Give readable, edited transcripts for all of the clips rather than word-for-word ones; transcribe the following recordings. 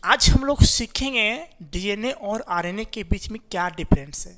आज हम लोग सीखेंगे डीएनए और आरएनए के बीच में क्या डिफरेंस है।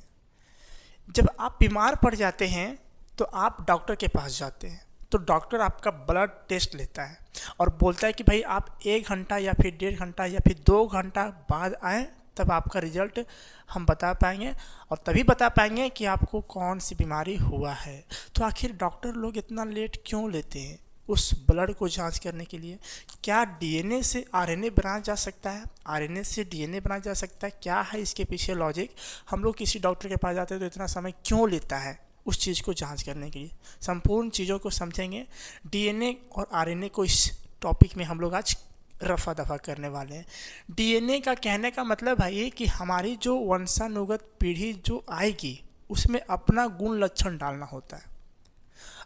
जब आप बीमार पड़ जाते हैं तो आप डॉक्टर के पास जाते हैं, तो डॉक्टर आपका ब्लड टेस्ट लेता है और बोलता है कि भाई आप 1 घंटा या फिर 1.5 घंटा या फिर 2 घंटा बाद आएँ, तब आपका रिजल्ट हम बता पाएंगे और तभी बता पाएंगे कि आपको कौन सी बीमारी हुआ है। तो आखिर डॉक्टर लोग इतना लेट क्यों लेते हैं उस ब्लड को जांच करने के लिए? क्या डीएनए से आरएनए बनाया जा सकता है? आरएनए से डीएनए बनाया जा सकता है? क्या है इसके पीछे लॉजिक? हम लोग किसी डॉक्टर के पास जाते हैं तो इतना समय क्यों लेता है उस चीज़ को जांच करने के लिए? संपूर्ण चीज़ों को समझेंगे। डीएनए और आरएनए को इस टॉपिक में हम लोग आज रफा दफा करने वाले हैं। डीएनए का कहने का मतलब भाई कि हमारी जो वंशानुगत पीढ़ी जो आएगी उसमें अपना गुण लक्षण डालना होता है।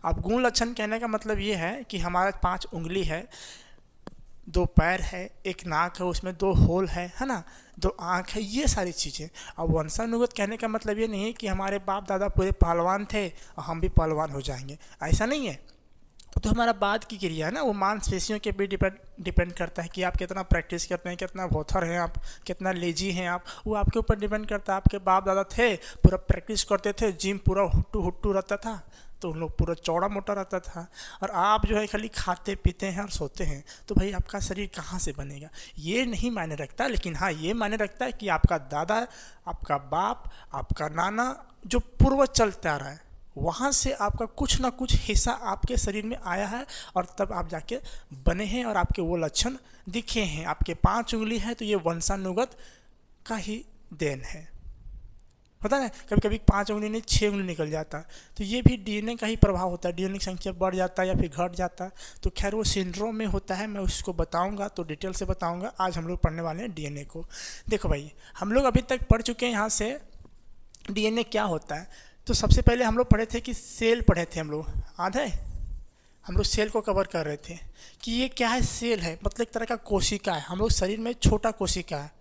अब गुण लक्षण कहने का मतलब ये है कि हमारा 5 उंगली है, 2 पैर है, 1 नाक है, उसमें 2 होल है ना, 2 आँख है, ये सारी चीज़ें। अब वंशानुगत कहने का मतलब ये नहीं है कि हमारे बाप दादा पूरे पहलवान थे और हम भी पहलवान हो जाएंगे, ऐसा नहीं है। तो हमारा बाद की क्रिया है ना, वो मांसपेशियों के भी डिपेंड करता है कि आप कितना प्रैक्टिस करते हैं, कितना भोथर हैं आप, कितना लेजी हैं आप, वो आपके ऊपर डिपेंड करता है। आपके बाप दादा थे, पूरा प्रैक्टिस करते थे, जिम पूरा हुट्टू हुट्टू रहता था तो उन लोग पूरा चौड़ा मोटा रहता था, और आप जो है खाली खाते पीते हैं और सोते हैं, तो भाई आपका शरीर कहाँ से बनेगा? ये नहीं मायने रखता, लेकिन हाँ ये मायने रखता है कि आपका दादा, आपका बाप, आपका नाना जो पूर्वज चलता आ रहा है वहाँ से आपका कुछ ना कुछ हिस्सा आपके शरीर में आया है और तब आप जाके बने हैं और आपके वो लक्षण दिखे हैं। आपके 5 उंगली है तो ये वंशानुगत का ही देन है। पता है कभी कभी 5 उंगली नहीं 6 उंगली निकल जाता, तो ये भी डीएनए का ही प्रभाव होता है। डीएनए की संख्या बढ़ जाता है या फिर घट जाता है, तो खैर वो सिंड्रोम में होता है, मैं उसको बताऊंगा, तो डिटेल से बताऊंगा। आज हम लोग पढ़ने वाले हैं डीएनए को। देखो भाई, हम लोग अभी तक पढ़ चुके हैं यहाँ से डीएनए क्या होता है। तो सबसे पहले हम लोग पढ़े थे कि सेल पढ़े थे हम लोग, याद है? हम लोग सेल को कवर कर रहे थे कि ये क्या है। सेल है मतलब एक तरह का कोशिका है, हम लोग शरीर में छोटा कोशिका है,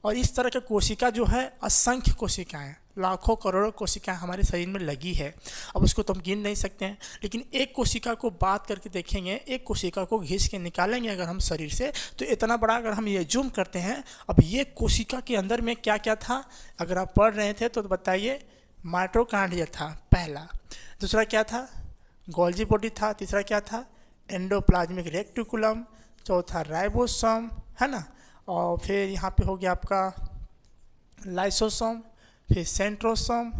और इस तरह का कोशिका जो है असंख्य कोशिकाएं, लाखों करोड़ों कोशिकाएं हमारे शरीर में लगी है। अब उसको तो हम गिन नहीं सकते हैं, लेकिन एक कोशिका को बात करके देखेंगे, एक कोशिका को घिस के निकालेंगे अगर हम शरीर से, तो इतना बड़ा अगर हम ये जूम करते हैं, अब ये कोशिका के अंदर में क्या क्या था अगर आप पढ़ रहे थे तो बताइए। माइटोकॉन्ड्रिया था पहला, दूसरा क्या था? गोल्जी बॉडी था, तीसरा क्या था? एंडोप्लाज्मिक रेक्टिकुलम, चौथा राइबोसोम, है ना, और फिर यहाँ पे हो गया आपका लाइसोसोम, फिर सेंट्रोसोम,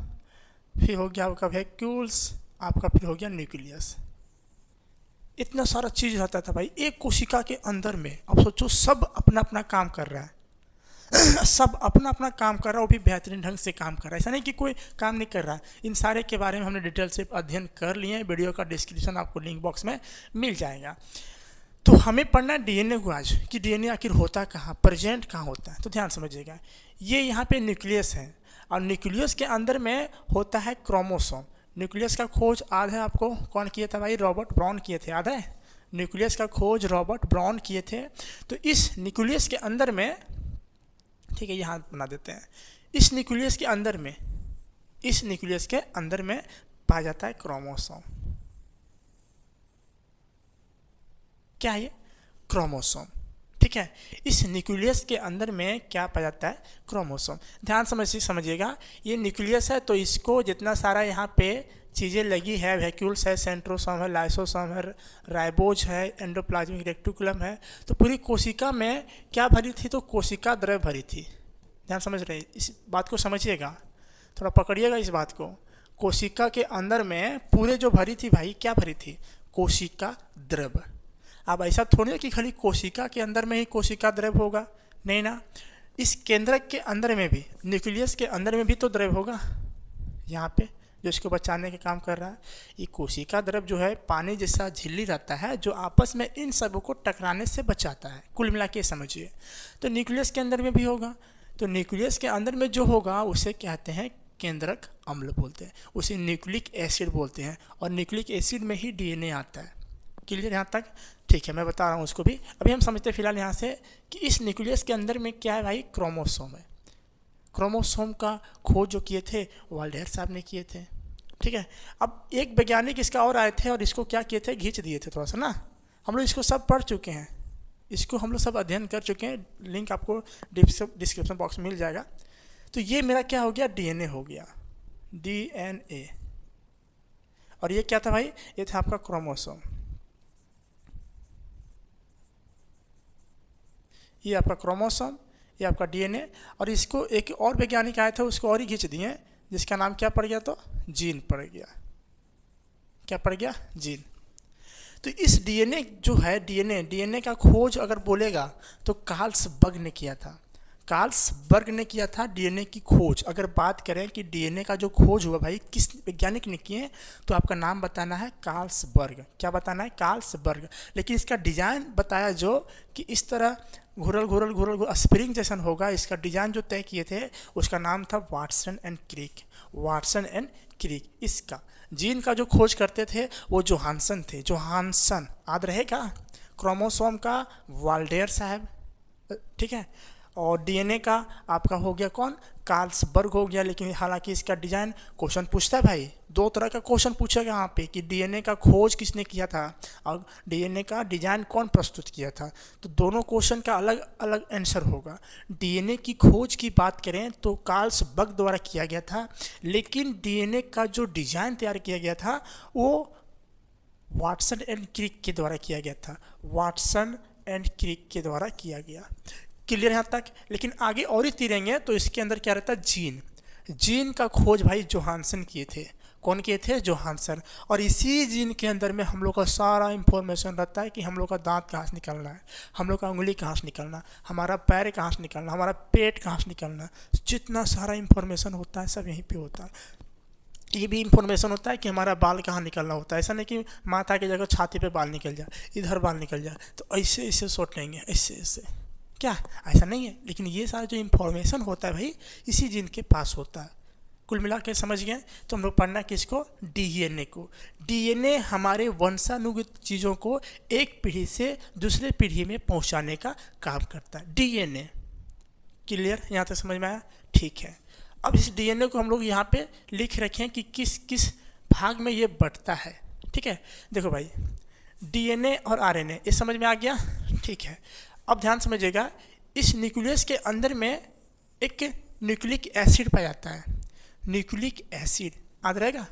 फिर हो गया आपका वैक्यूल्स, आपका फिर हो गया न्यूक्लियस। इतना सारा चीज़ रहता था भाई एक कोशिका के अंदर में। अब सोचो सब अपना अपना काम कर रहा है सब अपना अपना काम कर रहा है, वो भी बेहतरीन ढंग से काम कर रहा है, ऐसा नहीं कि कोई काम नहीं कर रहा है। इन सारे के बारे में हमने डिटेल से अध्ययन कर लिए हैं, वीडियो का डिस्क्रिप्शन आपको लिंक बॉक्स में मिल जाएगा। तो हमें पढ़ना है डीएनए को आज, कि डीएनए आखिर होता कहाँ, प्रेजेंट कहाँ होता है। तो ध्यान समझिएगा, ये यहाँ पे न्यूक्लियस है और न्यूक्लियस के अंदर में होता है क्रोमोसोम। न्यूक्लियस का खोज याद है आपको कौन किया था भाई? रॉबर्ट ब्राउन किए थे, याद है? न्यूक्लियस का खोज रॉबर्ट ब्राउन किए थे। तो इस न्यूक्लियस के अंदर में, ठीक है यहाँ बना देते हैं, इस न्यूक्लियस के अंदर में, इस न्यूक्लियस के अंदर में पाया जाता है क्रोमोसोम। क्या है ये? क्रोमोसोम, ठीक है। इस न्यूक्लियस के अंदर में क्या पाया जाता है? क्रोमोसोम। ध्यान समझिएगा, ये न्यूक्लियस है तो इसको जितना सारा यहाँ पे चीज़ें लगी है, वैक्यूल्स है, सेंट्रोसोम है, लाइसोसोम है, राइबोज है, एंडोप्लाज्मिक रेक्टिकुलम है, तो पूरी कोशिका में क्या भरी थी? तो कोशिका द्रव्य भरी थी। ध्यान समझ रहे, इस बात को समझिएगा, थोड़ा पकड़िएगा इस बात को। कोशिका के अंदर में पूरे जो भरी थी भाई, क्या भरी थी? कोशिका द्रव्य। अब ऐसा थोड़ी है कि खाली कोशिका के अंदर में ही कोशिका द्रव्य होगा, नहीं ना, इस केंद्रक के अंदर में भी, न्यूक्लियस के अंदर में भी तो द्रव्य होगा, यहाँ पे जो इसको बचाने का काम कर रहा है। ये कोशिका द्रव्य जो है पानी जैसा झिल्ली रहता है जो आपस में इन सबों को टकराने से बचाता है, कुल मिला के समझिए। तो न्यूक्लियस के अंदर में भी होगा, तो न्यूक्लियस के अंदर में जो होगा उसे कहते हैं केंद्रक अम्ल बोलते हैं, उसे न्यूक्लिक एसिड बोलते हैं, और न्यूक्लिक एसिड में ही डीएनए आता है। क्लियर यहाँ तक? ठीक है, मैं बता रहा हूँ उसको भी। अभी हम समझते हैं फिलहाल यहाँ से कि इस न्यूक्लियस के अंदर में क्या है भाई? क्रोमोसोम है। क्रोमोसोम का खोज जो किए थे वाल्डेयर साहब ने किए थे, ठीक है। अब एक वैज्ञानिक इसका और आए थे और इसको क्या किए थे? घींच दिए थे थोड़ा सा ना, हम लोग इसको सब पढ़ चुके हैं, इसको हम लोग सब अध्ययन कर चुके हैं, लिंक आपको डिस्क्रिप्शन बॉक्स में मिल जाएगा। तो ये मेरा क्या हो गया, डीएनए हो गया, डीएनए। और ये क्या था भाई, ये था आपका क्रोमोसोम, ये आपका क्रोमोसोम, ये आपका डीएनए। और इसको एक और वैज्ञानिक आए थे, उसको और ही खींच दिए, जिसका नाम क्या पड़ गया, तो जीन पड़ गया। क्या पड़ गया, जीन। तो इस डीएनए जो है, डीएनए का खोज अगर बोलेगा तो कार्ल्सबर्ग ने किया था, कार्ल्सबर्ग ने किया था डीएनए की खोज। अगर बात करें कि डीएनए का जो खोज हुआ भाई किस वैज्ञानिक ने किए, तो आपका नाम बताना है कार्ल्सबर्ग। क्या बताना है, कार्ल्सबर्ग। लेकिन इसका डिजाइन बताया जो कि इस तरह घुरल स्प्रिंग जैसन होगा, इसका डिजाइन जो तय किए थे उसका नाम था Watson and Crick, Watson and Crick. इसका जीन का जो खोज करते थे वो जोहानसन थे, जोहानसन याद रहेगा। क्रोमोसोम का वाल्डेयर साहब, ठीक है। और डीएनए का आपका हो गया कौन, कार्ल्सबर्ग हो गया। लेकिन हालांकि इसका डिजाइन क्वेश्चन पूछता है भाई, दो तरह का क्वेश्चन पूछेगा यहाँ पे कि डीएनए का खोज किसने किया था और डीएनए का डिजाइन कौन प्रस्तुत किया था। तो दोनों क्वेश्चन का अलग अलग आंसर होगा। डीएनए की खोज की बात करें तो कार्ल्सबर्ग द्वारा किया गया था, लेकिन डीएनए का जो डिजाइन तैयार किया गया था वो वाटसन एंड क्रिक के द्वारा किया गया था, वाटसन एंड क्रिक के द्वारा किया गया। क्लियर यहाँ तक। लेकिन आगे और ही तीरेंगे तो इसके अंदर क्या रहता है, जीन। जीन का खोज भाई जोहानसन किए थे। कौन किए थे, जोहानसन। और इसी जीन के अंदर में हम लोग का सारा इंफॉर्मेशन रहता है कि हम लोग का दांत कहाँ से निकलना है, हम लोग का उंगली कहाँ से निकलना, हमारा पैर कहाँ से निकलना, हमारा पेट कहाँ से निकलना, जितना सारा इंफॉर्मेशन होता है सब यहीं पे होता है। ये भी इंफॉर्मेशन होता है कि हमारा बाल कहाँ निकलना होता है। ऐसा नहीं कि माथा की जगह छाती पे बाल निकल जाए, इधर बाल निकल जाए तो ऐसे ऐसे सोट लेंगे, ऐसे ऐसे, क्या ऐसा नहीं है। लेकिन ये सारा जो इंफॉर्मेशन होता है भाई इसी जीन के पास होता है। कुल मिला के समझ गए। तो हम लोग पढ़ना किसको, डीएनए को। डीएनए हमारे वंशानुगत चीज़ों को एक पीढ़ी से दूसरे पीढ़ी में पहुंचाने का काम करता है, डीएनए। क्लियर, यहाँ तक समझ में आया, ठीक है। अब इस डीएनए को हम लोग यहाँ पे लिख रखें कि किस किस भाग में ये बंटता है, ठीक है। देखो भाई डीएनए और आरएनए ये समझ में आ गया, ठीक है। अब ध्यान समझिएगा, इस न्यूक्लियस के अंदर में एक न्यूक्लिक एसिड पाया जाता है, न्यूक्लिक एसिड याद रहेगा,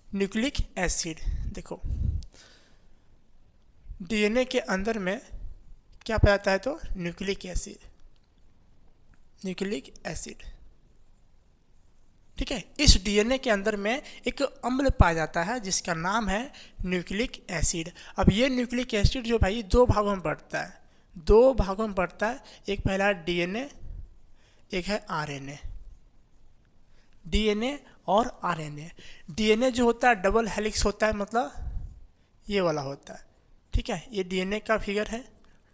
न्यूक्लिक एसिड। देखो डीएनए के अंदर में क्या पाया जाता है, तो न्यूक्लिक एसिड, न्यूक्लिक एसिड, ठीक है। इस डीएनए के अंदर में एक अम्ल पाया जाता है जिसका नाम है न्यूक्लिक एसिड। अब ये न्यूक्लिक एसिड जो भाई दो भागों में बढ़ता है, दो भागों में बढ़ता है। एक पहला डीएनए, एक है आरएनए, डीएनए और आरएनए। डीएनए जो होता है डबल हेलिक्स होता है, मतलब ये वाला होता है, ठीक है। ये डीएनए का फिगर है,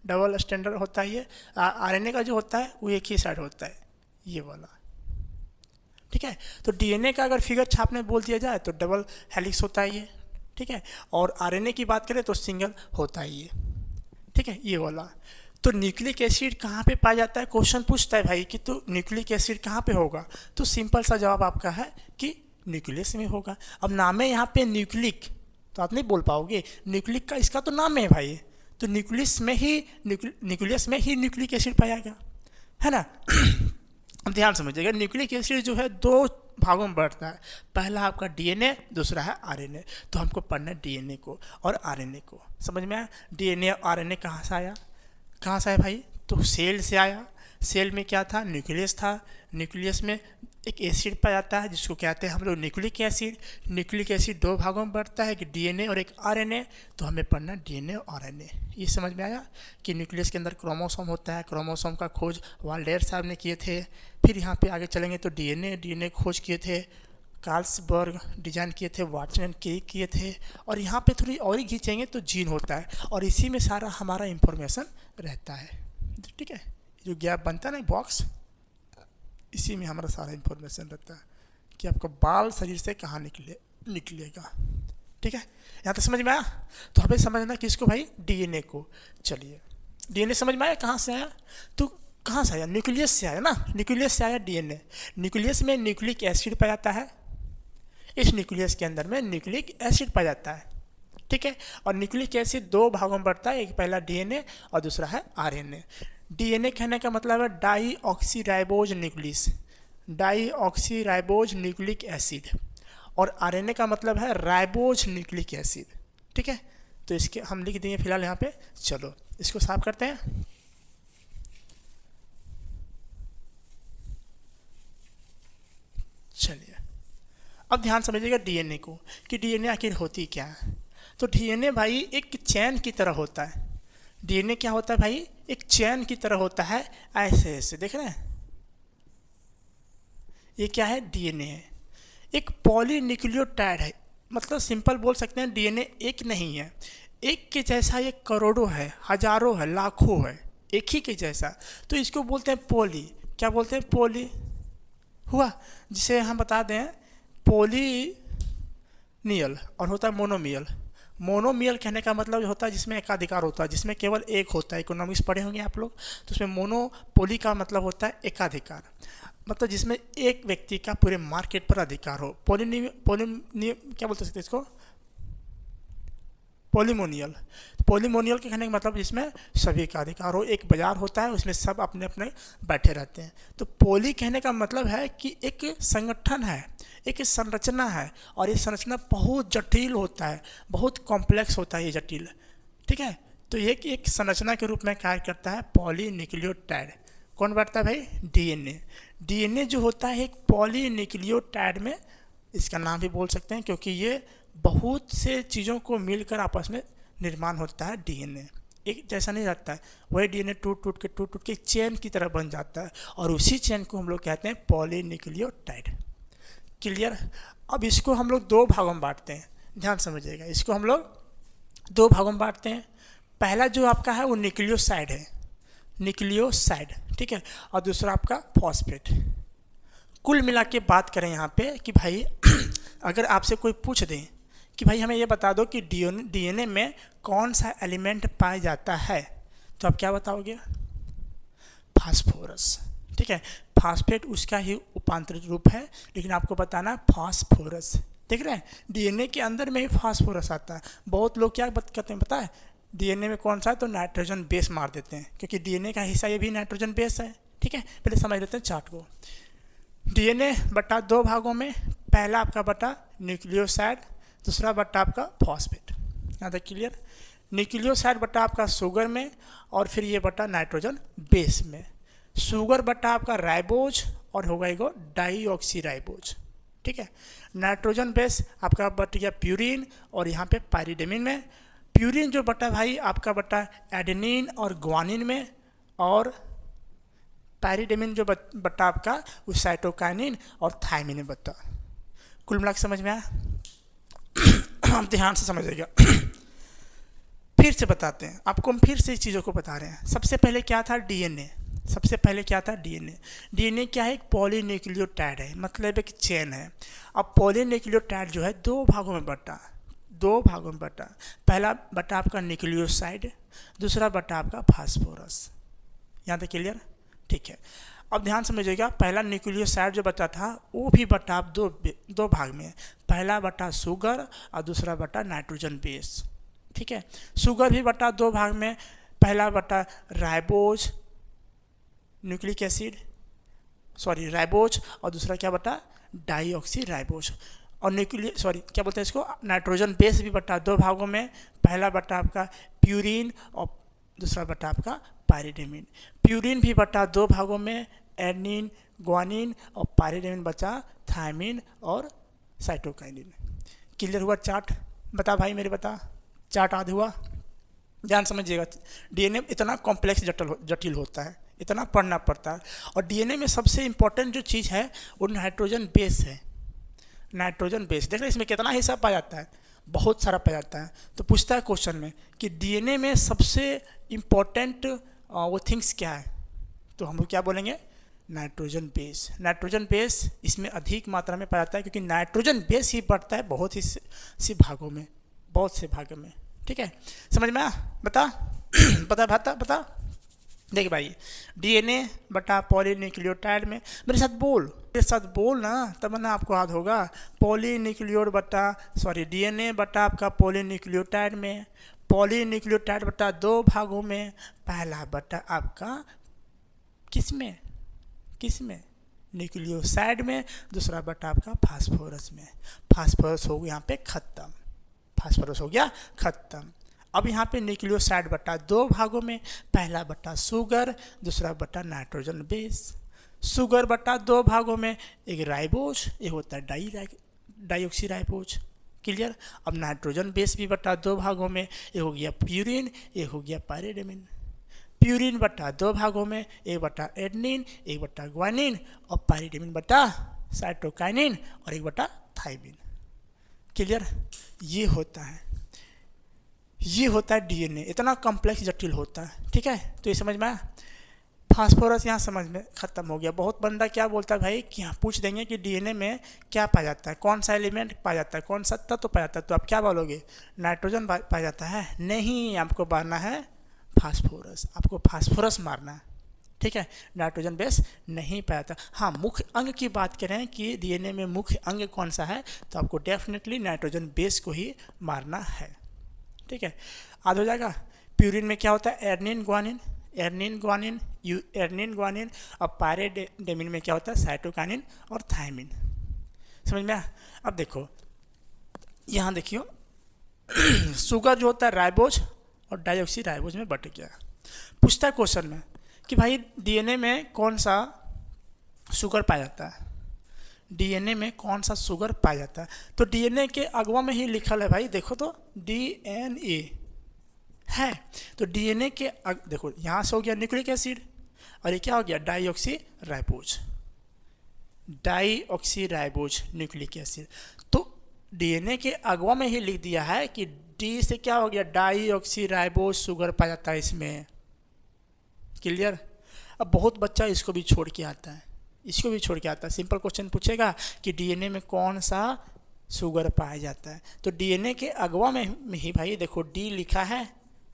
डबल स्टैंडर्ड होता है ये। आरएनए का जो होता है वो एक ही साइड होता है, ये वाला, ठीक है। तो डीएनए का अगर फिगर छापने बोल दिया जाए तो डबल हेलिक्स होता है ये, ठीक है। और आरएनए की बात करें तो सिंगल होता है ये, ठीक है, ये वाला। तो न्यूक्लिक एसिड कहाँ पे पाया जाता है, क्वेश्चन पूछता है भाई कि तो न्यूक्लिक एसिड कहाँ पे होगा, तो सिंपल सा जवाब आपका है कि न्यूक्लियस में होगा। अब नाम है यहाँ पे न्यूक्लिक, तो आप नहीं बोल पाओगे, न्यूक्लिक का इसका तो नाम है भाई, तो न्यूक्लियस में ही न्यूक्लिक एसिड पाया गया, है ना। अब ध्यान समझिएगा, न्यूक्लिक एसिड जो है दो भागों में बढ़ता है, पहला आपका डीएनए, दूसरा है आरएनए। तो हमको पढ़ना है डीएनए को और आरएनए को, समझ में आया। डीएनए और आरएनए कहाँ से आया, कहाँ से आया भाई, तो सेल से आया। सेल में क्या था, न्यूक्लियस था, न्यूक्लियस में एक एसिड पाया जाता है जिसको कहते हैं हम लोग न्यूक्लिक एसिड। न्यूक्लिक एसिड दो भागों में बढ़ता है, एक डीएनए और एक आरएनए। तो हमें पढ़ना डीएनए और आरएनए। ये समझ में आया कि न्यूक्लियस के अंदर क्रोमोसोम होता है, क्रोमोसोम का खोज वाल्डेयर साहब ने किए थे। फिर यहाँ पे आगे चलेंगे तो डीएनए खोज किए थे कार्ल्सबर्ग, डिजाइन किए थे वाटसन एंड क्रिक किए थे। और यहाँ पे थोड़ी और ही खींचेंगे तो जीन होता है, और इसी में सारा हमारा इंफॉर्मेशन रहता है, ठीक है। जो गैप बनता है ना बॉक्स, इसी में हमारा सारा इंफॉर्मेशन रहता है कि आपका बाल शरीर से कहाँ निकलेगा, ठीक है। यहाँ तक समझ में आया। तो हमें समझना किसको भाई, डीएनए को। चलिए डीएनए समझ में आया, कहाँ से आया, तो कहाँ से आया, न्यूक्लियस से आया ना, न्यूक्लियस से आया डीएनए। न्यूक्लियस में न्यूक्लिक एसिड पाया जाता है, इस न्यूक्लियस के अंदर में न्यूक्लिक एसिड पाया जाता है, ठीक है। और न्यूक्लिक एसिड दो भागों में बढ़ता है, एक पहला डीएनए और दूसरा है आरएनए। डीएनए कहने का मतलब है deoxyribose nucleus, deoxyribose nucleic acid, और आरएनए का मतलब है राइबोज न्यूक्लिक एसिड, ठीक है। तो इसके हम लिख देंगे फिलहाल यहाँ पे। चलो इसको साफ करते हैं। चलिए अब ध्यान समझिएगा डीएनए को, कि डीएनए आखिर होती क्या है। तो डीएनए भाई एक चैन की तरह होता है। डीएनए क्या होता है भाई, एक चैन की तरह होता है, ऐसे ऐसे देख रहे हैं। ये क्या है, डीएनए है, एक पॉलीन्यूक्लियोटाइड है। मतलब सिंपल बोल सकते हैं डीएनए एक नहीं है, एक के जैसा ये करोड़ों है, हजारों है, लाखों है, एक ही के जैसा। तो इसको बोलते हैं पॉली, क्या बोलते हैं, पॉली हुआ। जिसे हम बता दें पॉलीनियल, और होता है मोनोमियल। मोनोमियल कहने का मतलब होता है जिसमें एकाधिकार होता है, जिसमें केवल एक होता है। इकोनॉमिक्स पढ़े होंगे आप लोग, तो उसमें मोनोपोली का मतलब होता है एकाधिकार, मतलब जिसमें एक व्यक्ति का पूरे मार्केट पर अधिकार हो। क्या बोलते सकते इसको, पॉलीमोनियल। पॉलीमोनियल के कहने का मतलब जिसमें सभी का अधिकार हो, एक बाजार होता है उसमें सब अपने अपने बैठे रहते हैं। तो पॉली कहने का मतलब है कि एक संगठन है, एक संरचना है, और ये संरचना बहुत जटिल होता है, बहुत कॉम्प्लेक्स होता है ये जटिल, ठीक है। तो ये एक संरचना के रूप में कार्य करता है पॉलीन्यूक्लियोटाइड। कौन बैठता है भाई, डीएनए। डीएनए जो होता है एक पॉलीन्यूक्लियोटाइड में, इसका नाम भी बोल सकते हैं क्योंकि ये बहुत से चीज़ों को मिलकर आपस में निर्माण होता है। डीएनए एक जैसा नहीं रहता है, वही डीएनए टूट टूट के चेन की तरह बन जाता है, और उसी चेन को हम लोग कहते हैं पॉलीन्यूक्लियोटाइड। क्लियर। अब इसको हम लोग दो भागों में बांटते हैं, ध्यान समझिएगा। इसको हम लोग दो भागों में बांटते हैं। पहला जो आपका है वो न्यूक्लियोसाइड है, न्यूक्लियोसाइड, ठीक है, और दूसरा आपका फॉस्फेट। कुल मिला के बात करें यहाँ पे कि भाई अगर आपसे कोई पूछ दें कि भाई हमें ये बता दो कि डीएनए में कौन सा एलिमेंट पाया जाता है, तो आप क्या बताओगे, फास्फोरस, ठीक है। फास्फेट उसका ही उपांतरित रूप है, लेकिन आपको बताना फास्फोरस। देख रहे हैं डीएनए के अंदर में ही फास्फोरस आता है। बहुत लोग क्या कहते हैं पता है, डीएनए में कौन सा है, तो नाइट्रोजन बेस मार देते हैं, क्योंकि डीएनए का हिस्सा ये भी नाइट्रोजन बेस है, ठीक है। पहले समझ लेते हैं चार्ट को। डीएनए बटा दो भागों में, पहला आपका बटा न्यूक्लियोसाइड, दूसरा बटा आपका फॉस्फेट। यहाँ तक क्लियर। न्यूक्लियोसाइड बटा आपका शुगर में, और फिर ये बटा नाइट्रोजन बेस में। शुगर बटा आपका राइबोज, और होगा एगो डाईऑक्सी राइबोज, ठीक है। नाइट्रोजन बेस आपका बट गया प्यूरिन, और यहाँ पे पायरिडेमिन में। प्यूरिन जो बटा भाई आपका बटा एडेनिन और ग्वानिन में, और पायरिडेमिन जो बटा आपका वो साइटोकाइनिन और थायमिन में बटा। कुल मिला के समझ में आया। आप ध्यान से समझिएगा। फिर से बताते हैं आपको, हम फिर से इस चीज़ों को बता रहे हैं। सबसे पहले क्या था, डीएनए। सबसे पहले क्या था, डीएनए। डीएनए क्या है, एक पॉलीन्यूक्लियोटाइड है, मतलब एक चेन है। अब पॉलीन्यूक्लियोटाइड जो है दो भागों में बटा, दो भागों में बटा। पहला बटा आपका न्यूक्लियोसाइड, दूसरा बटा आपका फास्फोरस। यहाँ तक क्लियर, ठीक है। अब ध्यान समझिएगा, पहला न्यूक्लियोसाइड जो बचा था वो भी बटा आप दो भाग में, पहला बटा शुगर और दूसरा बटा नाइट्रोजन बेस, ठीक है। शुगर भी बटा दो भाग में, पहला बटा ribose nucleic acid, sorry ribose, और दूसरा क्या बटा डाईऑक्सी राइबोज। और क्या बोलते हैं इसको, नाइट्रोजन बेस भी बटा दो भागों में, पहला बटा आपका प्यूरिन और दूसरा बटा आपका पायरिडेमिन। प्यूरिन भी बटा दो भागों में, एडेनिन ग्वानिन, और पायरिडेमिन बचा थायमिन और साइटोकाइनिन। क्लियर हुआ चार्ट, बता भाई मेरे बता, चार्ट आदि हुआ। ध्यान समझिएगा, डीएनए इतना कॉम्प्लेक्स जटिल होता है, इतना पढ़ना पड़ता है। और डीएनए में सबसे इम्पोर्टेंट जो चीज़ है वो नाइट्रोजन बेस है। नाइट्रोजन बेस देख रहे हैं, इसमें कितना हिस्सा पाया जाता है, बहुत सारा पाया जाता है। तो पूछता है क्वेश्चन में कि डीएनए में सबसे इम्पोर्टेंट वो थिंग्स क्या है, तो हम लोग क्या बोलेंगे, नाइट्रोजन बेस। नाइट्रोजन बेस इसमें अधिक मात्रा में पाया जाता है, क्योंकि नाइट्रोजन बेस ही बढ़ता है बहुत ही सी भागों में, बहुत से भागों में, ठीक है। समझ में आया, बता बता बता बता। देख भाई, डीएनए बटा पॉलीन्यूक्लियोटाइड में, मेरे साथ बोल ना, तब ना आपको याद होगा। पॉलीन्यूक्लियोड बटा डीएनए बटा आपका पॉलीन्यूक्लियोटाइड में, पॉलीन्यूक्लियोटाइड बटा 2 भागों में, पहला बटा आपका किसमें न्यूक्लियोसाइड में, दूसरा बटा आपका फास्फोरस में। फास्फोरस हो गया यहाँ पे खत्म, फास्फोरस हो गया खत्म। अब यहाँ पे न्यूक्लियोसाइड बटा 2 भागों में, पहला बटा शुगर, दूसरा बटा नाइट्रोजन बेस। शुगर बटा 2 भागों में, एक राइबोज, एक होता है डाईऑक्सी राइबोज। क्लियर। अब नाइट्रोजन बेस भी बटा 2 भागों में, एक हो गया प्यूरिन, एक हो गया पायरिडीन। प्यूरिन बटा 2 भागों में, एक बटा एडेनिन, एक बटा ग्वानिन, और पायरिडीन बटा साइटोकाइनिन, और एक बटा थाइमिन। क्लियर। ये होता है डीएनए, इतना कॉम्प्लेक्स जटिल होता है। ठीक है, तो ये समझ में आया। फास्फोरस यहाँ समझ में खत्म हो गया। बहुत बंदा क्या बोलता है भाई कि यहाँ पूछ देंगे कि डीएनए में क्या पाया जाता है, कौन सा एलिमेंट पाया जाता है, कौन सा तत्व पाया जाता है, तो आप क्या बोलोगे, नाइट्रोजन पाया जाता है। नहीं, आपको मारना है फास्फोरस, आपको फास्फोरस मारना है। ठीक है, नाइट्रोजन बेस नहीं पाया जाता। हाँ, मुख्य अंग की बात करें कि डीएनए में मुख्य अंग कौन सा है, तो आपको डेफिनेटली नाइट्रोजन बेस को ही मारना है। ठीक है, याद हो जाएगा। प्यूरिन में क्या होता है, एडेनिन ग्वानिन, और पायरिडीन में क्या होता है, साइटोकाइनिन और थाइमिन। समझ में आया। अब देखो यहाँ देखियो शुगर जो होता है राइबोज और डाईऑक्सी राइबोज में बट गया। पूछता है क्वेश्चन में कि भाई डीएनए में कौन सा शुगर पाया जाता है, डीएनए में कौन सा शुगर पाया जाता है। तो डीएनए के अगवा में ही लिखल है भाई, देखो तो डीएनए है। तो डीएनए के देखो यहाँ से हो गया न्यूक्लिक एसिड, और ये क्या हो गया, डाईऑक्सी राइबोज न्यूक्लिक एसिड। तो डीएनए के अगवा में ही लिख दिया है कि डी से क्या हो गया, डाईऑक्सी राइबोज शुगर पाया जाता है इसमें। क्लियर। अब बहुत बच्चा इसको भी छोड़ के आता है, सिंपल क्वेश्चन पूछेगा कि डीएनए में कौन सा शुगर पाया जाता है। तो डीएनए के अगवा में ही भाई देखो डी लिखा है,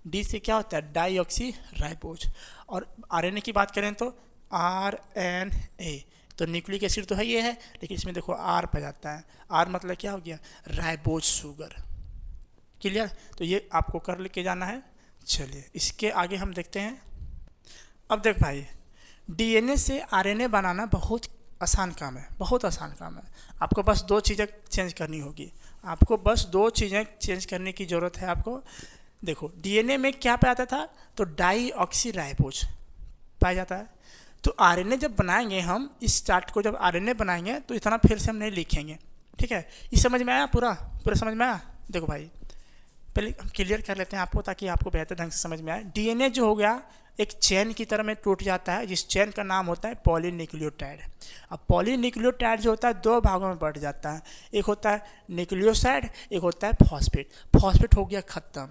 डी से क्या होता है, डाईऑक्सी राइबोज। और आरएनए की बात करें तो आरएनए, तो न्यूक्लिक एसिड तो है ये है, लेकिन इसमें देखो आर पाया जाता है। आर मतलब क्या हो गया, राइबोज शुगर। क्लियर। तो ये आपको कर लेके जाना है। चलिए इसके आगे हम देखते हैं। अब देख भाई, डीएनए से आरएनए बनाना बहुत आसान काम है, आपको बस 2 चीज़ें चेंज करनी होगी, की ज़रूरत है आपको। देखो डीएनए में क्या पाया जाता था, तो डाईऑक्सी राइबोज पाया जाता है। तो आरएनए जब बनाएंगे हम, इस चार्ट को जब आरएनए बनाएंगे तो इतना फिर से हम नहीं लिखेंगे। ठीक है, ये समझ में आया, पूरा समझ में आया। देखो भाई पहले हम क्लियर कर लेते हैं आपको, ताकि आपको बेहतर ढंग से समझ में आए। डीएनए जो हो गया एक चेन की तरह में टूट जाता है, जिस चेन का नाम होता है पॉलीन्यूक्लियोटाइड। अब पॉलीन्यूक्लियोटाइड जो होता है 2 भागों में बढ़ जाता है, एक होता है न्यूक्लियोसाइड, एक होता है फॉस्फेट हो गया खत्म।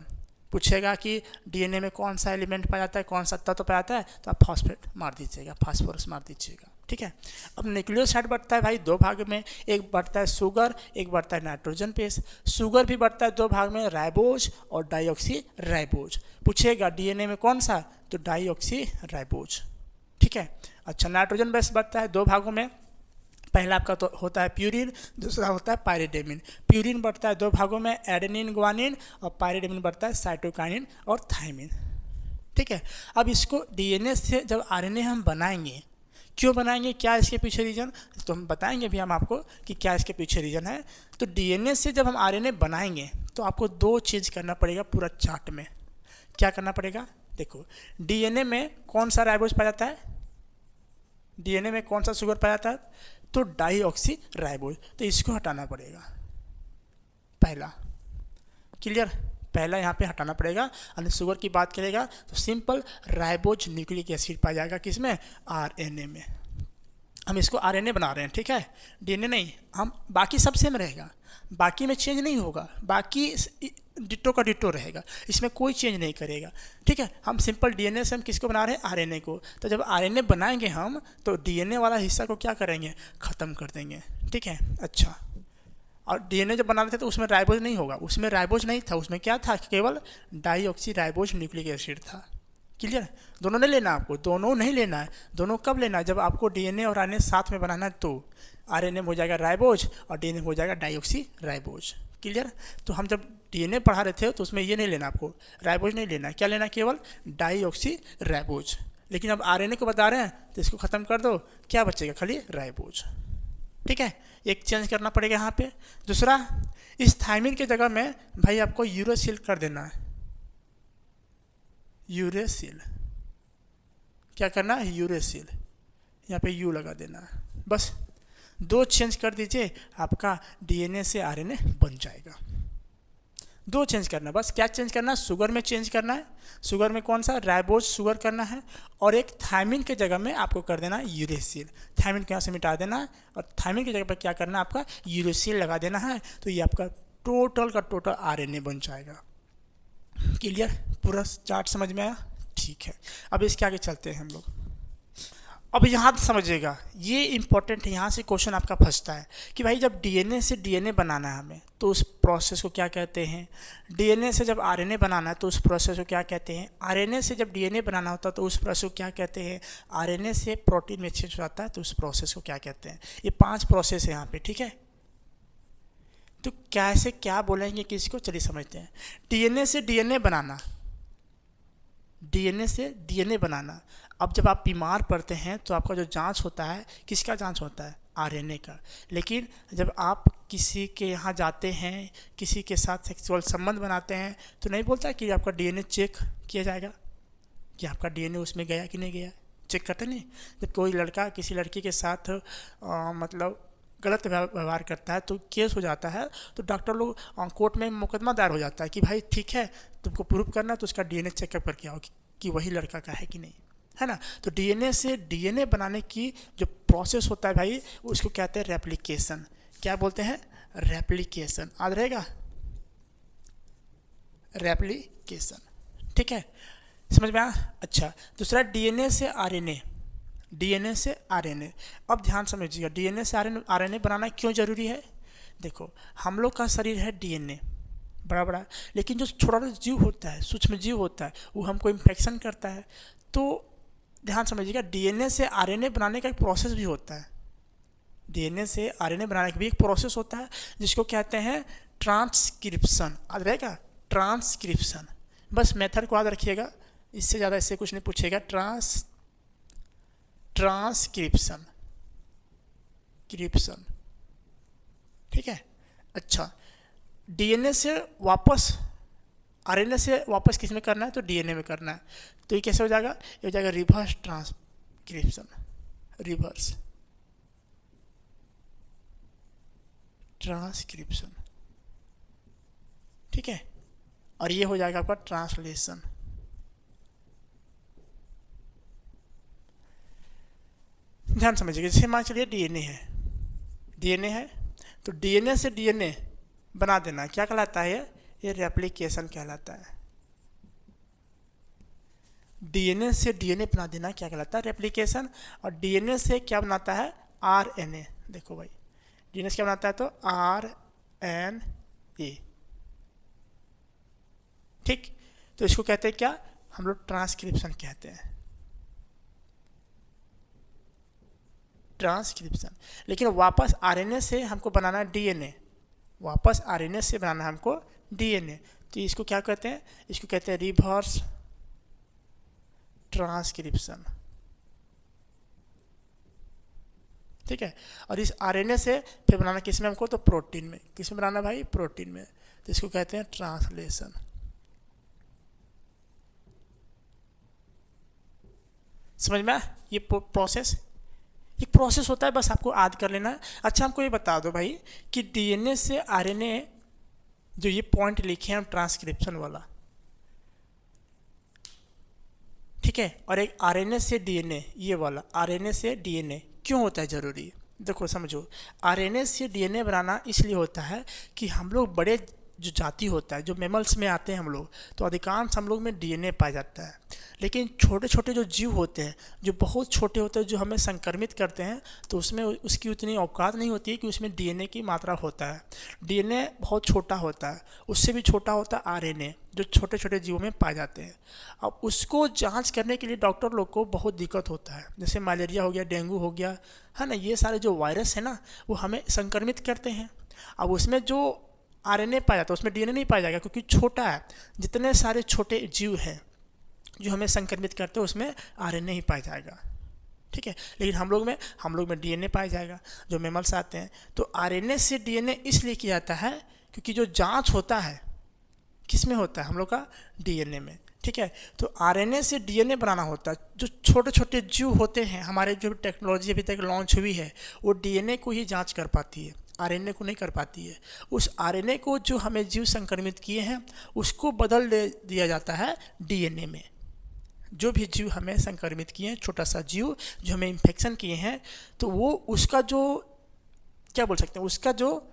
पूछेगा कि डीएनए में कौन सा एलिमेंट पाया जाता है, कौन सा तत्व पाया जाता है, तो आप फास्फोरस मार दीजिएगा। ठीक है। अब न्यूक्लियोसाइड बढ़ता है भाई 2 भाग में, एक बढ़ता है शुगर, एक बढ़ता है नाइट्रोजन बेस। शुगर भी बढ़ता है 2 भाग में, राइबोज और डाईऑक्सी राइबोज। पूछेगा डीएनए में कौन सा, तो डाईऑक्सी राइबोज। ठीक है। अच्छा, नाइट्रोजन बेस बढ़ता है 2 भागों में, पहला आपका तो होता है प्यूरिन, दूसरा होता है पायरिडीन। प्यूरिन बढ़ता है 2 भागों में, एडेनिन ग्वानिन, और पायरिडीन बढ़ता है साइटोकाइनिन और थाइमिन। ठीक है। अब इसको डीएनए से जब आरएनए हम बनाएंगे, क्यों बनाएंगे, क्या इसके पीछे रीजन, तो हम बताएंगे भी हम आपको कि क्या इसके पीछे रीजन है। तो डीएनए से जब हम आरएनए बनाएंगे तो आपको 2 चीज़ करना पड़ेगा पूरा चार्ट में। क्या करना पड़ेगा, देखो डीएनए में कौन सा राइबोज पाया जाता है, डीएनए में कौन सा शुगर पाया जाता है, तो डाईऑक्सी राइबोज। तो इसको हटाना पड़ेगा पहला। क्लियर। पहला यहाँ पे हटाना पड़ेगा। और शुगर की बात करेगा तो सिंपल राइबोज न्यूक्लिक एसिड पाया जाएगा, किसमें, आरएनए में। हम इसको आरएनए बना रहे हैं। ठीक है, डीएनए नहीं। हम बाकी सब सेम रहेगा, बाकी में चेंज नहीं होगा, बाकी डिटो का डिटो रहेगा, इसमें कोई चेंज नहीं करेगा। ठीक है। हम सिंपल डीएनए से हम किसको बना रहे हैं, आरएनए को। तो जब आरएनए बनाएंगे हम, तो डीएनए वाला हिस्सा को क्या करेंगे, ख़त्म कर देंगे। ठीक है। अच्छा, और डीएनए जब बना रहे थे तो उसमें राइबोज नहीं होगा, उसमें राइबोज नहीं था, उसमें क्या था, केवल डाईऑक्सी राइबोज न्यूक्लिक एसिड था। क्लियर? दोनों नहीं लेना आपको, दोनों नहीं लेना है। दोनों कब लेना है? जब आपको डीएनए और आरएनए साथ में बनाना है तो आरएनए हो जाएगा राइबोज और डीएनए हो जाएगा डाइऑक्सी राइबोज। क्लियर? तो हम जब डीएनए पढ़ा रहे थे तो उसमें ये नहीं लेना आपको, राइबोज नहीं लेना है। क्या लेना है? केवल डाइऑक्सी राइबोज। लेकिन अब आरएनए को बता रहे हैं तो इसको ख़त्म कर दो, क्या बचेगा? खाली राइबोज। ठीक है, एक चेंज करना पड़ेगा यहाँ पे। दूसरा, इस थायमिन की जगह में भाई आपको यूरेसिल कर देना है। यूरेसिल क्या करना है? यूरेसिल, यहाँ पे यू लगा देना है। बस 2 चेंज कर दीजिए, आपका डीएनए से आरएनए बन जाएगा। 2 चेंज करना, बस क्या चेंज करना है? शुगर में चेंज करना है। शुगर में कौन सा? राइबोज शुगर करना है। और एक थायमिन के जगह में आपको कर देना है यूरेसिल। थायमिन को यहाँ से मिटा देना है और थायमिन की जगह पर क्या करना है? आपका यूरेसिल लगा देना है। तो ये आपका टोटल का टोटल आरएनए बन जाएगा। क्लियर? पूरा चार्ट समझ में आया? ठीक है, अब इसके आगे चलते हैं हम लोग। अब यहाँ समझिएगा, ये इंपॉर्टेंट है, यहाँ से क्वेश्चन आपका फंसता है कि भाई जब डीएनए से डीएनए बनाना है हमें तो उस प्रोसेस को क्या कहते हैं? डीएनए से जब आरएनए बनाना है तो उस प्रोसेस को क्या कहते हैं? आरएनए से जब डीएनए बनाना होता है तो उस प्रोसेस को क्या कहते हैं? आरएनए से प्रोटीन में चेंज हो जाता है तो उस प्रोसेस को क्या कहते हैं? ये 5 प्रोसेस है यहाँ पे। ठीक है, तो कैसे क्या बोलेंगे किसी को, चलिए समझते हैं। डीएनए से डीएनए बनाना, डीएनए से डीएनए बनाना। अब जब आप बीमार पड़ते हैं तो आपका जो जांच होता है, किसका जांच होता है? आरएनए का। लेकिन जब आप किसी के यहाँ जाते हैं, किसी के साथ सेक्सुअल संबंध बनाते हैं तो नहीं बोलता कि आपका डीएनए चेक किया जाएगा कि आपका डीएनए उसमें गया कि नहीं गया। चेक करते नहीं? जब कोई लड़का किसी लड़की के साथ मतलब गलत व्यवहार करता है तो केस हो जाता है, तो डॉक्टर लोग कोर्ट में मुकदमा दायर हो जाता है कि भाई ठीक है, तुमको प्रूफ करना तो उसका डीएनए चेकअप करके आओ कि वही लड़का का है कि नहीं, है ना। तो डीएनए से डीएनए बनाने की जो प्रोसेस होता है भाई, उसको कहते हैं रेप्लिकेशन। क्या बोलते हैं? रेप्लिकेशन। याद रहेगा? रेप्लिकेशन। ठीक है, समझ में आया? अच्छा, दूसरा डीएनए से आरएनए। डीएनए से आरएनए, अब ध्यान समझिएगा, डीएनए से आरएनए बनाना क्यों जरूरी है? देखो, हम लोग का शरीर है डीएनए बड़ा बड़ा, लेकिन जो छोटा जीव होता है, सूक्ष्म जीव होता है, वो हमको इन्फेक्शन करता है। तो ध्यान समझिएगा, डीएनए से आरएनए बनाने का एक प्रोसेस भी होता है। डीएनए से आरएनए बनाने का भी एक प्रोसेस होता है जिसको कहते हैं ट्रांसक्रिप्शन। याद रहेगा? ट्रांसक्रिप्शन। बस मेथड को याद रखिएगा, इससे ज़्यादा इससे कुछ नहीं पूछेगा। ट्रांसक्रिप्शन, क्रिप्शन। ठीक है, अच्छा, डीएनए से वापस आरएनए से वापस किस में करना है? तो डीएनए में करना है। तो ये कैसे हो जाएगा? ये हो जाएगा रिवर्स ट्रांसक्रिप्शन। Reverse transcription. ठीक है, और ये हो जाएगा आपका ट्रांसलेशन। ध्यान समझिएगा, जैसे मान चलिए डीएनए है, डीएनए है तो डीएनए से डीएनए बना देना क्या कहलाता है? ये रेप्लिकेशन कहलाता है। डीएनए से डीएनए बना देना क्या कहलाता है? रेप्लिकेशन। और डीएनए से क्या बनाता है? आरएनए। देखो भाई, डीएनए से क्या बनाता है? तो आरएनए। ठीक, तो इसको कहते हैं क्या? हम लोग ट्रांसक्रिप्शन कहते हैं, ट्रांसक्रिप्शन। लेकिन वापस आरएनए से हमको बनाना है डीएनए, वापस आरएनए से बनाना है हमको डीएनए। तो इसको क्या कहते हैं? इसको कहते हैं रिवर्स ट्रांसक्रिप्शन। ठीक है, और इस आरएनए से फिर बनाना किस में हमको? तो प्रोटीन में। किस में बनाना भाई? प्रोटीन में। तो इसको कहते हैं ट्रांसलेशन। समझ में? ये प्रोसेस, एक प्रोसेस होता है, बस आपको याद कर लेना है। अच्छा, हमको ये बता दो भाई कि डीएनए से आरएनए, जो ये पॉइंट लिखे हैं हम ट्रांसक्रिप्शन वाला, ठीक है, और एक आरएनए से डीएनए, ये वाला आरएनए से डीएनए क्यों होता है जरूरी? देखो समझो, आरएनए से डीएनए बनाना इसलिए होता है कि हम लोग बड़े जो जाति होता है, जो मैमल्स में आते हैं हम लोग, तो अधिकांश हम लोग में डीएनए पाया जाता है। लेकिन छोटे छोटे जो जीव होते हैं, जो बहुत छोटे होते हैं, जो हमें संक्रमित करते हैं, तो उसमें उसकी उतनी औकात नहीं होती है कि उसमें डीएनए की मात्रा होता है। डीएनए बहुत छोटा होता है, उससे भी छोटा होता है आरएनए, जो छोटे छोटे जीवों में पाए जाते हैं। अब उसको जांच करने के लिए डॉक्टर लोग को बहुत दिक्कत होता है। जैसे मलेरिया हो गया, डेंगू हो गया, है ना, ये सारे जो वायरस है ना, वो हमें संक्रमित करते हैं। अब उसमें जो आरएनए पाया जाता है उसमें डीएनए नहीं पाया जाएगा, क्योंकि छोटा है। जितने सारे छोटे जीव हैं जो हमें संक्रमित करते हैं उसमें आरएनए ही पाया जाएगा, ठीक है। लेकिन हम लोग में डीएनए पाया जाएगा, जो मैमल्स आते हैं। तो आरएनए से डीएनए इसलिए किया जाता है क्योंकि जो जांच होता है किस में होता है, हम लोग का डीएनए में, ठीक है। तो आरएनए से डीएनए बनाना होता है। जो छोटे छोटे जीव होते हैं, हमारे जो टेक्नोलॉजी अभी तक लॉन्च हुई है, वो डीएनए को ही जांच कर पाती है, आरएनए को नहीं कर पाती है। उस आरएनए को जो हमें जीव संक्रमित किए हैं उसको बदल दिया जाता है डीएनए में। जो भी जीव हमें संक्रमित किए हैं, छोटा सा जीव जो हमें इन्फेक्शन किए हैं, तो वो उसका जो क्या बोल सकते हैं, उसका जो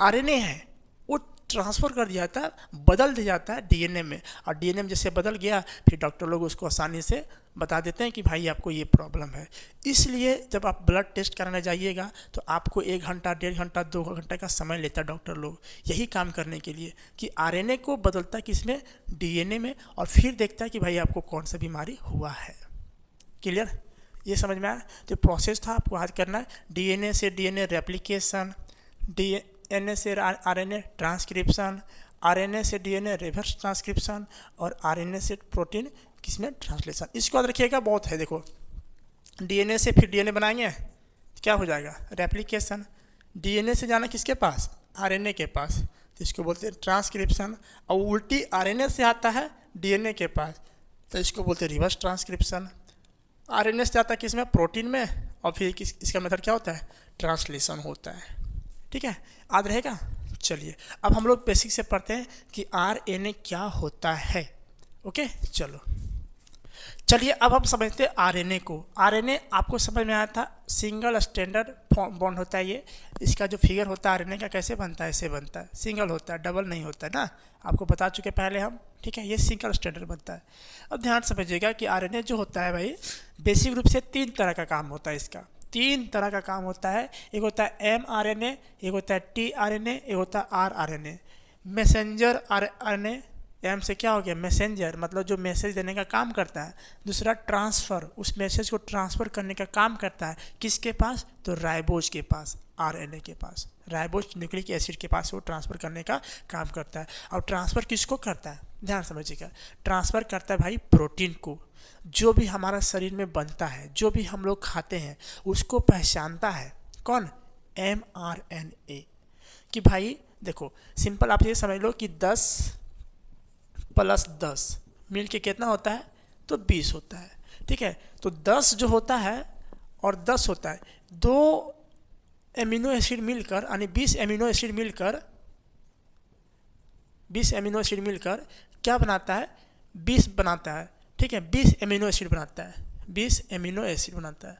आरएनए है वो ट्रांसफ़र कर दिया जाता है, बदल दिया जाता है डीएनए में। और डीएनए में जैसे बदल गया, फिर डॉक्टर लोग उसको आसानी से बता देते हैं कि भाई आपको ये प्रॉब्लम है। इसलिए जब आप ब्लड टेस्ट कराने जाइएगा तो आपको 1 घंटा, 1.5 घंटा, 2 घंटे का समय लेता है डॉक्टर लोग यही काम करने के लिए कि आरएनए को बदलता है किसमें, डीएनए में, और फिर देखता है कि भाई आपको कौन सा बीमारी हुआ है। क्लियर, ये समझ में आया। तो प्रोसेस था आपको आज करना है, डीएनए से डीएनए रेप्लिकेशन, डीएनए से आरएनए ट्रांसक्रिप्शन, आरएनए से डीएनए रिवर्स ट्रांसक्रिप्शन, और आरएनए से प्रोटीन किसमें, ट्रांसलेशन। इसको याद रखिएगा, बहुत है। देखो, डीएनए से फिर डीएनए बनाएंगे, क्या हो जाएगा, रेप्लिकेशन। डीएनए से जाना किसके पास, आरएनए के पास, तो इसको बोलते हैं ट्रांसक्रिप्शन। और उल्टी आरएनए से आता है डीएनए के पास, तो इसको बोलते हैं रिवर्स ट्रांसक्रिप्शन। आरएनए से जाता है किसमें, प्रोटीन में, और फिर इसका मेथड क्या होता है, ट्रांसलेशन होता है, ठीक है। याद रहेगा। चलिए अब हम लोग बेसिक से पढ़ते हैं कि आरएनए क्या होता है। ओके, चलिए अब हम समझते हैं आरएनए को। आरएनए आपको समझ में आया था, सिंगल स्टैंडर्ड बॉन्ड होता है ये। इसका जो फिगर होता है आरएनए का कैसे बनता है, ऐसे बनता है, सिंगल होता है, डबल नहीं होता है ना, आपको बता चुके पहले हम, ठीक है। ये सिंगल स्टैंडर्ड बनता है। अब ध्यान समझिएगा कि आरएनए जो होता है भाई, बेसिक रूप से 3 तरह का काम होता है इसका। 3 तरह का काम होता है। एक होता है mRNA, एक होता है tRNA, एक होता है rRNA। मैसेंजर आरएनए, एम से क्या हो गया, मैसेंजर, मतलब जो मैसेज देने का काम करता है। दूसरा ट्रांसफ़र, उस मैसेज को ट्रांसफ़र करने का काम करता है, किसके पास, तो राइबोज के पास, आरएनए के पास, राइबोज न्यूक्लिक एसिड के पास वो ट्रांसफ़र करने का काम करता है। और ट्रांसफ़र किसको करता है, ध्यान समझिएगा, ट्रांसफ़र करता है भाई प्रोटीन को। जो भी हमारा शरीर में बनता है, जो भी हम लोग खाते हैं, उसको पहचानता है कौन, mRNA। कि भाई देखो सिंपल आप ये समझ लो कि 10 + 10 मिल के कितना होता है, तो 20 होता है, ठीक है। तो 10 जो होता है और 10 होता है, 2 एमिनो एसिड मिलकर, यानी 20 एमिनो एसिड मिलकर क्या बनाता है, 20 बनाता है, ठीक है। 20 एमिनो एसिड बनाता है, 20 एमिनो एसिड बनाता है।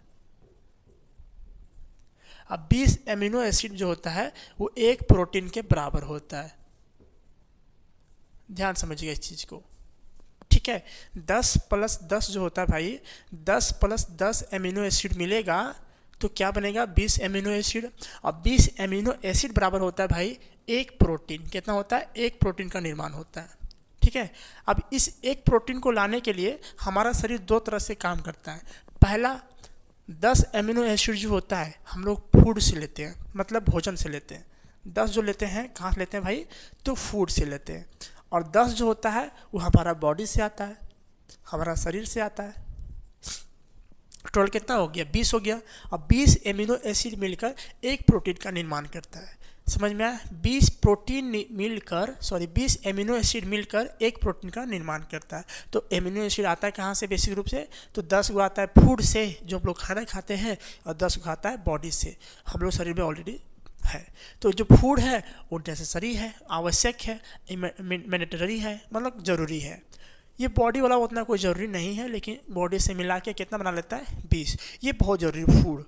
अब 20 एमिनो एसिड जो होता है वो एक प्रोटीन के बराबर होता है। ध्यान समझिएगा इस चीज़ को, ठीक है। 10 + 10 जो होता है भाई, 10 + 10 एमिनो एसिड मिलेगा तो क्या बनेगा, 20 एमिनो एसिड। और 20 एमिनो एसिड बराबर होता है भाई एक प्रोटीन। कितना होता है, एक प्रोटीन का निर्माण होता है, ठीक है। अब इस एक प्रोटीन को लाने के लिए हमारा शरीर 2 तरह से काम करता है। पहला, 10 एमिनो एसिड जो होता है हम लोग फूड से लेते हैं, मतलब भोजन से लेते हैं। 10 जो लेते हैं कहाँ से लेते हैं भाई, तो फूड से लेते हैं। और 10 जो होता है वो हमारा बॉडी से आता है, हमारा शरीर से आता है। टोटल कितना हो गया, 20 हो गया। और 20 एमिनो एसिड मिलकर एक प्रोटीन का निर्माण करता है। समझ में आया, 20 एमिनो एसिड मिलकर एक प्रोटीन का निर्माण करता है। तो एमिनो एसिड आता है कहाँ से, बेसिक रूप से, तो 10 को आता है फूड से, जो हम लोग खाना खाते हैं, और 10 को आता है बॉडी से, हम लोग शरीर में ऑलरेडी है। तो जो फूड है वो नेसेसरी है, आवश्यक है, मैंडेटरी है, मतलब ज़रूरी है। ये बॉडी वाला उतना कोई ज़रूरी नहीं है, लेकिन बॉडी से मिला के कितना बना लेता है, 20। ये बहुत ज़रूरी,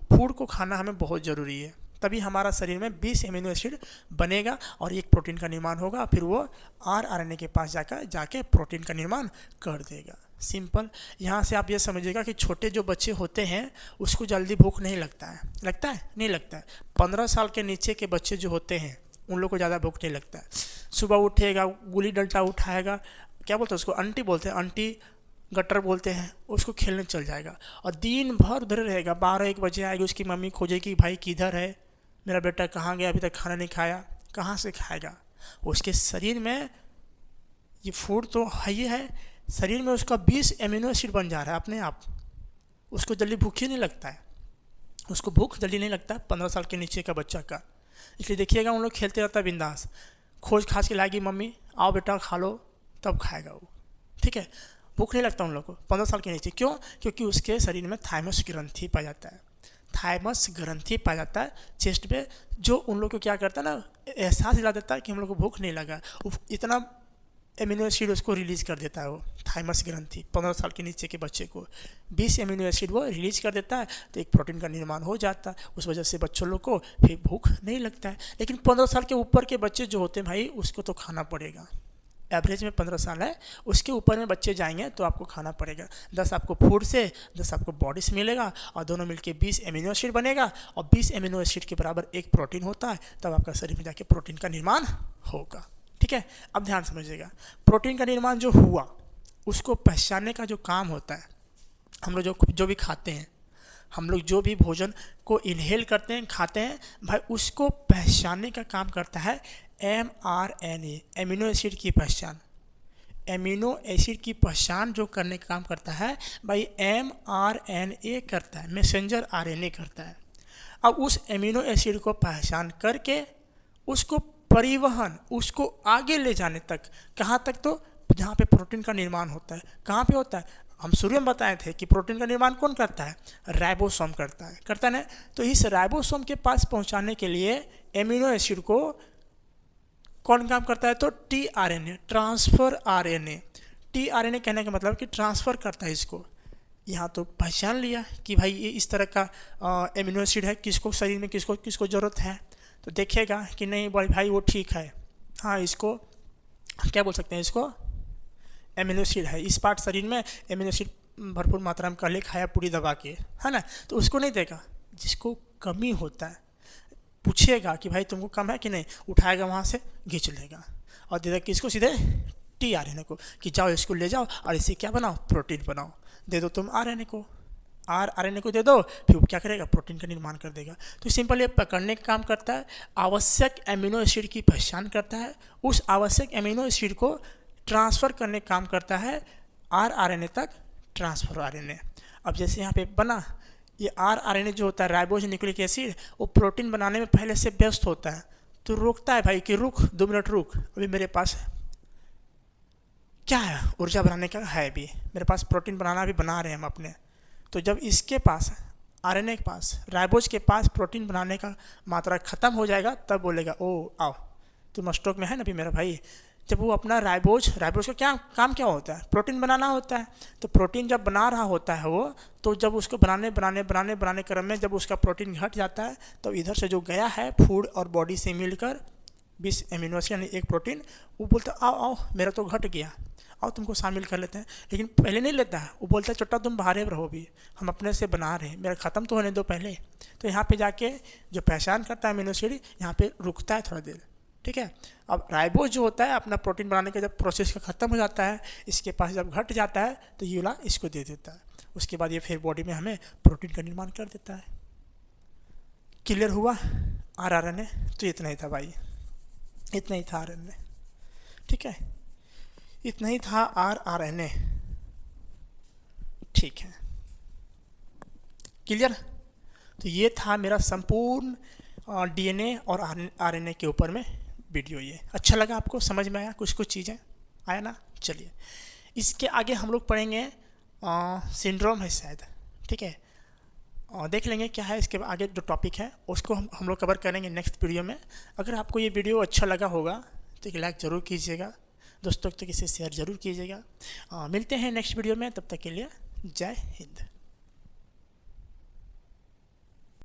फूड को खाना हमें बहुत ज़रूरी है, तभी हमारा शरीर में 20 एमिनो एसिड बनेगा और एक प्रोटीन का निर्माण होगा, फिर वो आरएनए के पास जाके प्रोटीन का निर्माण कर देगा। सिंपल। यहाँ से आप ये समझिएगा कि छोटे जो बच्चे होते हैं उसको जल्दी भूख नहीं लगता है। लगता है? नहीं लगता है। 15 साल के नीचे के बच्चे जो होते हैं उन लोग को ज़्यादा भूख नहीं लगता है। सुबह उठेगा, गुल्ली डंडा उठाएगा, क्या बोलते हैं उसको, अंटी बोलते हैं, अंटी गटर बोलते हैं, उसको खेलने चल जाएगा और दिन भर उधर रहेगा। 12-1 बजे आएगी, उसकी मम्मी खोजेगी भाई किधर है, मेरा बेटा कहाँ गया, अभी तक खाना नहीं खाया। कहाँ से खाएगा? उसके शरीर में ये फूड तो है ही है, शरीर में उसका 20 एमिनो एसिड बन जा रहा है अपने आप। उसको जल्दी भूख ही नहीं लगता है, उसको भूख जल्दी नहीं लगता 15 साल के नीचे का बच्चा का। इसलिए देखिएगा उन लोग खेलते रहता है बिंदास, खोज खास के लाएगी मम्मी, आओ बेटा खा लो, तब खाएगा वो। ठीक है, भूख नहीं लगता उन लोग को 15 साल के नीचे। क्यों? क्योंकि उसके शरीर में थाइमस ग्रंथि पाया जाता है। थाइमस ग्रंथि पाया जाता है चेस्ट पे, जो उन लोग को क्या करता है ना, एहसास दिला देता है कि हम लोग को भूख नहीं लगा। इतना एमिनो एसिड उसको रिलीज़ कर देता है वो थाइमस ग्रंथि। 15 साल के नीचे के बच्चे को 20 एमिनो एसिड वो रिलीज कर देता है, तो एक प्रोटीन का निर्माण हो जाता है। उस वजह से बच्चों लोग को फिर भूख नहीं लगता है। लेकिन 15 साल के ऊपर के बच्चे जो होते हैं भाई, उसको तो खाना पड़ेगा। एवरेज में 15 साल है, उसके ऊपर में बच्चे जाएंगे तो आपको खाना पड़ेगा। 10 आपको फूड से, 10 आपको बॉडी से मिलेगा और दोनों मिलके 20 एमिनो एसिड बनेगा और 20 एमिनो एसिड के बराबर एक प्रोटीन होता है, तब आपका शरीर में जाके प्रोटीन का निर्माण होगा। ठीक है, अब ध्यान समझिएगा, प्रोटीन का निर्माण जो हुआ उसको पहचानने का जो काम होता है, हम लोग जो भी खाते हैं, हम लोग जो भी भोजन को इनहेल करते हैं, खाते हैं भाई, उसको पहचानने का काम करता है mRNA, एमिनो एसिड की पहचान। एमिनो एसिड की पहचान जो करने का काम करता है भाई mRNA करता है, मैसेंजर RNA करता है। अब उस एमिनो एसिड को पहचान करके उसको परिवहन, उसको आगे ले जाने तक, कहाँ तक, तो जहाँ पे प्रोटीन का निर्माण होता है। कहाँ पे होता है? हम शुरू में बताए थे कि प्रोटीन का निर्माण कौन करता है? राइबोसोम करता है ना। तो इस राइबोसोम के पास पहुँचाने के लिए एमिनो एसिड को कौन काम करता है? तो tRNA, ट्रांसफर RNA। tRNA कहने का मतलब कि ट्रांसफ़र करता है इसको। यहाँ तो पहचान लिया कि भाई ये इस तरह का एमिनो एसिड है, किसको शरीर में किसको ज़रूरत है, तो देखेगा कि नहीं भाई वो ठीक है, हाँ इसको क्या बोल सकते हैं, इसको एमिनो एसिड है, इस पार्ट शरीर में एमिनो एसिड भरपूर मात्रा में कल खाया पूरी दबा के, है ना। तो उसको नहीं देगा, जिसको कमी होता है पूछेगा कि भाई तुमको कम है कि नहीं, उठाएगा वहाँ से घींच लेगा और दे देगा किसको? सीधे tRNA को, कि जाओ इसको ले जाओ और इसे क्या बनाओ, प्रोटीन बनाओ। दे दो तुम RNA को, RNA को दे दो, फिर वो क्या करेगा, प्रोटीन का निर्माण कर देगा। तो सिंपल ये पकड़ने का काम करता है, आवश्यक एमिनो एसिड की पहचान करता है, उस आवश्यक एमिनो एसिड को ट्रांसफ़र करने का काम करता है rRNA तक, ट्रांसफर RNA। अब जैसे यहाँ पे बना ये rRNA जो होता है राइबोज न्यूक्लिक एसिड, वो प्रोटीन बनाने में पहले से व्यस्त होता है, तो रोकता है भाई कि रुक 2 मिनट रुक, अभी मेरे पास क्या है, ऊर्जा बनाने का है, अभी मेरे पास प्रोटीन बनाना भी बना रहे हैं हम अपने। तो जब इसके पास RNA के पास, राइबोज के पास प्रोटीन बनाने का मात्रा खत्म हो जाएगा, तब बोलेगा ओ आओ तुम स्टॉक में है ना अभी मेरा भाई। जब वो अपना राइबोज का क्या काम क्या होता है, प्रोटीन बनाना होता है। तो प्रोटीन जब बना रहा होता है वो, तो जब उसको बनाने क्रम में जब उसका प्रोटीन घट जाता है, तो इधर से जो गया है फूड और बॉडी से मिलकर 20 एमिनो एसिड यानी एक प्रोटीन, वो बोलता है आओ आओ मेरा तो घट गया, आओ तुमको शामिल कर लेते हैं। लेकिन पहले नहीं लेता है, वो बोलता है चोटा तुम बाहर रहो, भी हम अपने से बना रहे हैं, मेरा ख़त्म तो होने दो पहले। तो यहाँ पे जाके जो पहचान करता है एमिनो एसिड, यहाँ पे रुकता है थोड़ा देर। ठीक है, अब राइबोज जो होता है अपना प्रोटीन बनाने का जब प्रोसेस का ख़त्म हो जाता है, इसके पास जब घट जाता है, तो ये वाला इसको दे देता है। उसके बाद ये फिर बॉडी में हमें प्रोटीन का निर्माण कर देता है। क्लियर हुआ rRNA? तो इतना ही था भाई, इतना ही था RNA। ठीक है, इतना ही था rRNA। ठीक है, क्लियर? तो ये था मेरा संपूर्ण DNA और RNA के ऊपर में वीडियो। ये अच्छा लगा आपको, समझ में आया कुछ चीज़ें, आया ना? चलिए इसके आगे हम लोग पढ़ेंगे सिंड्रोम है शायद। ठीक है, देख लेंगे क्या है इसके आगे जो टॉपिक है, उसको हम लोग कवर करेंगे नेक्स्ट वीडियो में। अगर आपको ये वीडियो अच्छा लगा होगा तो एक लाइक ज़रूर कीजिएगा, दोस्तों तक इसे शेयर ज़रूर कीजिएगा। मिलते हैं नेक्स्ट वीडियो में, तब तक के लिए जय हिंद।